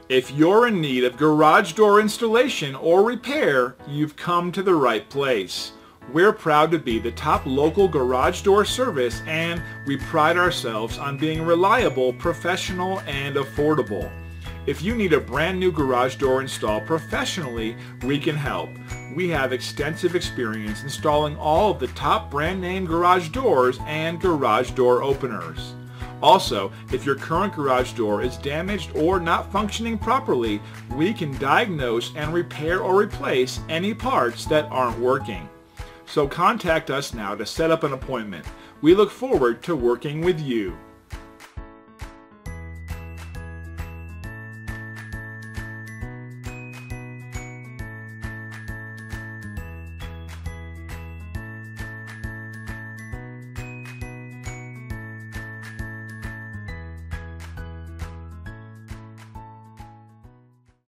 If you're in need of garage door installation or repair, you've come to the right place. We're proud to be the top local garage door service, and we pride ourselves on being reliable, professional, and affordable. If you need a brand new garage door installed professionally, we can help. We have extensive experience installing all of the top brand name garage doors and garage door openers. Also, if your current garage door is damaged or not functioning properly, we can diagnose and repair or replace any parts that aren't working. So contact us now to set up an appointment. We look forward to working with you.